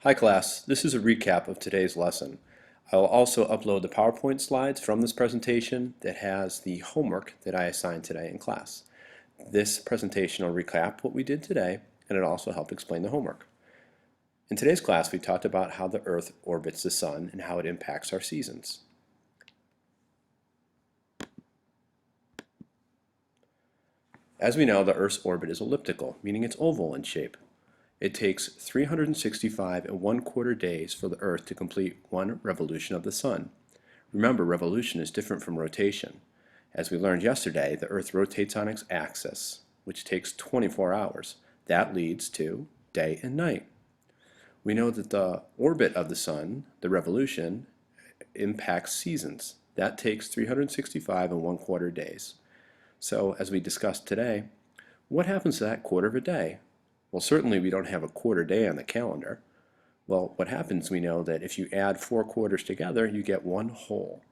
Hi class, this is a recap of today's lesson. I will also upload the PowerPoint slides from this presentation that has the homework that I assigned today in class. This presentation will recap what we did today, and it'll also help explain the homework. In today's class, we talked about how the Earth orbits the Sun and how it impacts our seasons. As we know, the Earth's orbit is elliptical, meaning it's oval in shape. It takes 365 and 1/4 days for the Earth to complete one revolution of the Sun. Remember, revolution is different from rotation. As we learned yesterday, the Earth rotates on its axis, which takes 24 hours. That leads to day and night. We know that the orbit of the Sun, the revolution, impacts seasons. That takes 365 and 1/4 days. So, as we discussed today, what happens to that quarter of a day? Well, certainly we don't have a quarter day on the calendar. Well, what happens, we know that if you add 4 quarters together, you get one whole.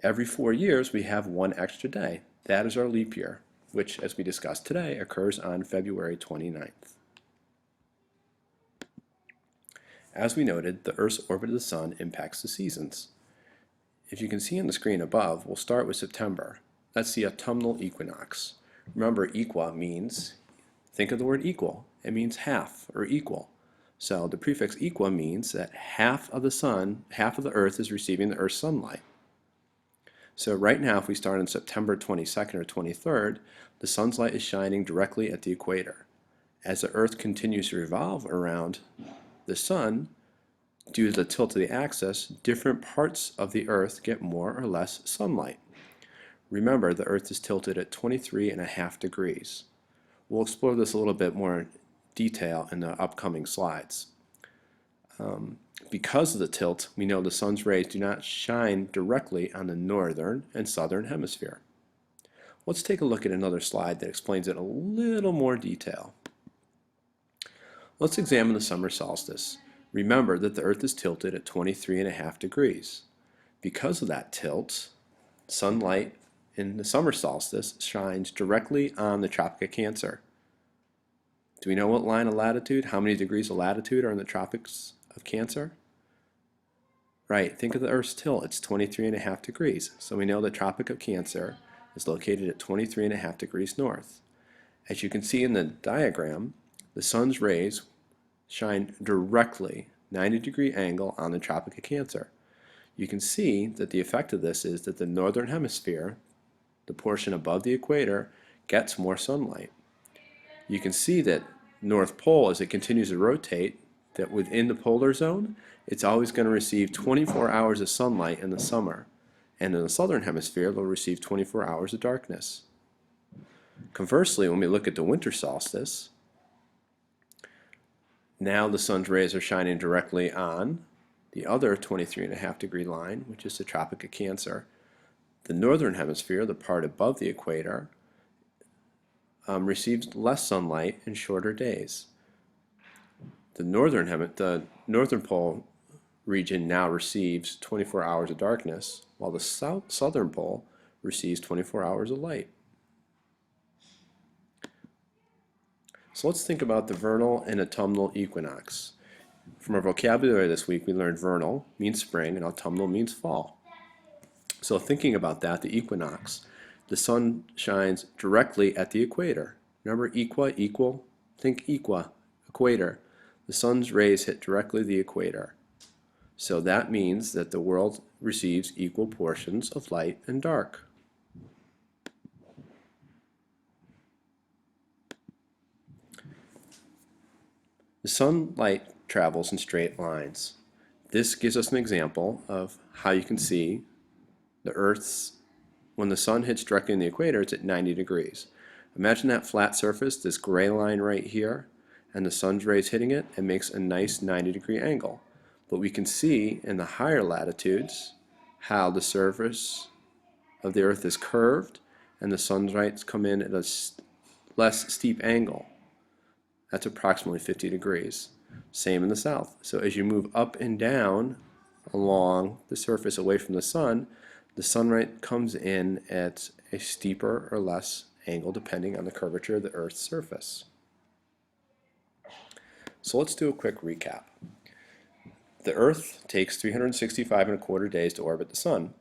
Every 4 years, we have one extra day. That is our leap year, which, as we discussed today, occurs on February 29th. As we noted, the Earth's orbit of the Sun impacts the seasons. If you can see on the screen above, we'll start with September. That's the autumnal equinox. Remember, equa means, think of the word equal. It means half or equal. So the prefix equa means that half of the Sun, half of the Earth is receiving the Earth's sunlight. So right now, if we start on September 22nd or 23rd, the Sun's light is shining directly at the equator. As the Earth continues to revolve around the Sun, due to the tilt of the axis, different parts of the Earth get more or less sunlight. Remember, the Earth is tilted at 23.5 degrees. We'll explore this a little bit more in detail in the upcoming slides. Because of the tilt, we know the Sun's rays do not shine directly on the northern and southern hemisphere. Let's take a look at another slide that explains it in a little more detail. Let's examine the summer solstice. Remember that the Earth is tilted at 23.5 degrees. Because of that tilt, sunlight in the summer solstice shines directly on the Tropic of Cancer. Do we know what line of latitude, how many degrees of latitude are in the Tropics of Cancer? Right, think of the Earth's tilt, it's 23.5 degrees. So we know the Tropic of Cancer is located at 23.5 degrees north. As you can see in the diagram, the Sun's rays shine directly 90-degree angle on the Tropic of Cancer. You can see that the effect of this is that the northern hemisphere, the portion above the equator, gets more sunlight. You can see that North Pole, as it continues to rotate, that within the polar zone, it's always going to receive 24 hours of sunlight in the summer. And in the southern hemisphere, they'll receive 24 hours of darkness. Conversely, when we look at the winter solstice, now the Sun's rays are shining directly on the other 23.5 degree line, which is the Tropic of Cancer. The northern hemisphere, the part above the equator, receives less sunlight and shorter days. The northern pole region now receives 24 hours of darkness, while the southern pole receives 24 hours of light. So let's think about the vernal and autumnal equinox. From our vocabulary this week, we learned vernal means spring and autumnal means fall. So thinking about that, the equinox, the Sun shines directly at the equator. Remember, equa, equal? Think equa, equator. The Sun's rays hit directly the equator. So that means that the world receives equal portions of light and dark. The sunlight travels in straight lines. This gives us an example of how you can see the Earth's, when the Sun hits directly in the equator, it's at 90 degrees. Imagine that flat surface, this gray line right here, and the Sun's rays hitting it, it makes a nice 90-degree angle. But we can see in the higher latitudes how the surface of the Earth is curved and the Sun's rays come in at a less steep angle. That's approximately 50 degrees. Same in the south. So as you move up and down along the surface away from the Sun, the sunlight comes in at a steeper or less angle depending on the curvature of the Earth's surface. So let's do a quick recap. The Earth takes 365 1/4 days to orbit the Sun.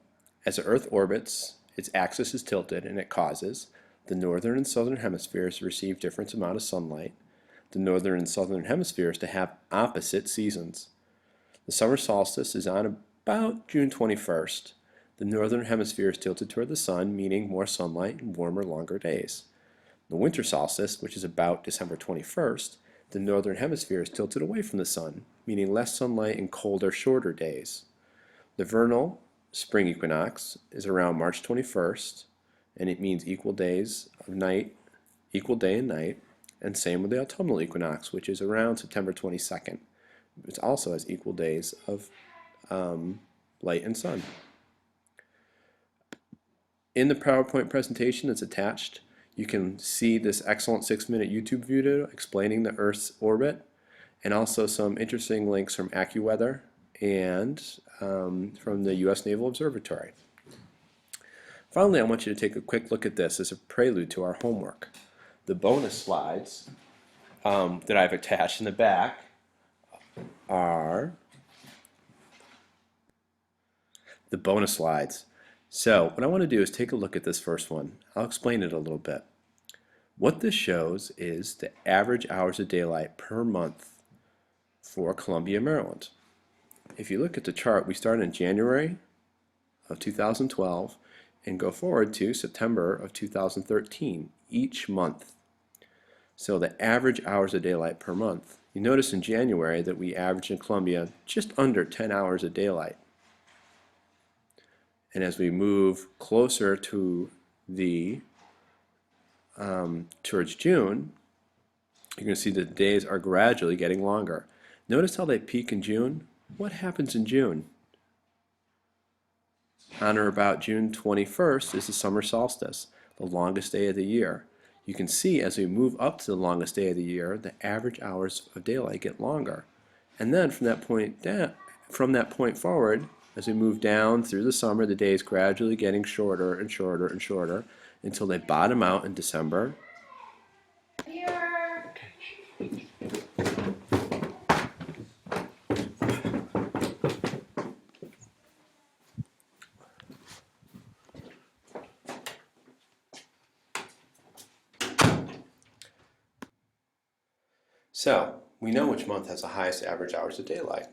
As the Earth orbits, its axis is tilted and it causes the northern and southern hemispheres to receive different amount of sunlight, the northern and southern hemispheres to have opposite seasons. The summer solstice is on about June 21st. The northern hemisphere is tilted toward the sun, meaning more sunlight and warmer, longer days. The winter solstice, which is about December 21st, the northern hemisphere is tilted away from the sun, meaning less sunlight and colder, shorter days. The vernal spring equinox is around March 21st, and it means equal days of night, equal day and night, and same with the autumnal equinox, which is around September 22nd. It also has equal days of light and sun. In the PowerPoint presentation that's attached, you can see this excellent 6-minute YouTube video explaining the Earth's orbit, and also some interesting links from AccuWeather and from the U.S. Naval Observatory. Finally, I want you to take a quick look at this as a prelude to our homework. The bonus slides that I've attached in the back are the bonus slides. So what I want to do is take a look at this first one. I'll explain it a little bit. What this shows is the average hours of daylight per month for Columbia, Maryland. If you look at the chart, we start in January of 2012 and go forward to September of 2013 each month. So the average hours of daylight per month. You notice in January that we averaged in Columbia just under 10 hours of daylight. And as we move closer to the towards June, you're going to see the days are gradually getting longer. Notice how they peak in June. What happens in June? On or about June 21st is the summer solstice, the longest day of the year. You can see as we move up to the longest day of the year, the average hours of daylight get longer. And then from that point forward, as we move down through the summer, the days gradually getting shorter and shorter and shorter until they bottom out in December. So, we know which month has the highest average hours of daylight.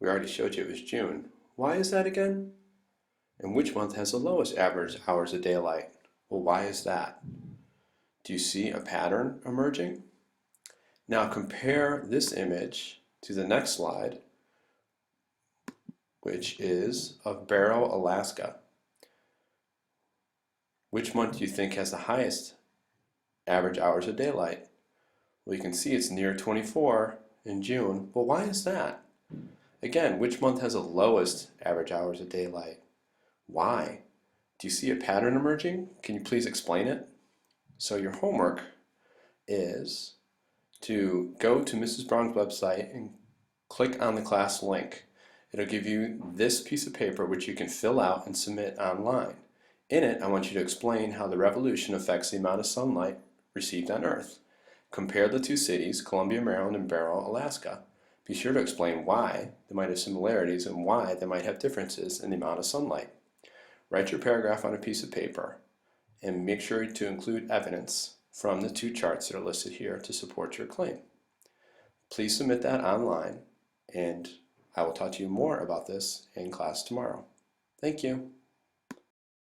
We already showed you it was June. Why is that again? And which month has the lowest average hours of daylight? Well, why is that? Do you see a pattern emerging? Now compare this image to the next slide, which is of Barrow, Alaska. Which month do you think has the highest average hours of daylight? Well, you can see it's near 24 in June. Well, why is that? Again, which month has the lowest average hours of daylight? Why? Do you see a pattern emerging? Can you please explain it? So your homework is to go to Mrs. Brown's website and click on the class link. It'll give you this piece of paper which you can fill out and submit online. In it, I want you to explain how the revolution affects the amount of sunlight received on Earth. Compare the two cities, Columbia, Maryland and Barrow, Alaska. Be sure to explain why they might have similarities and why they might have differences in the amount of sunlight. Write your paragraph on a piece of paper and make sure to include evidence from the two charts that are listed here to support your claim. Please submit that online, and I will talk to you more about this in class tomorrow. Thank you.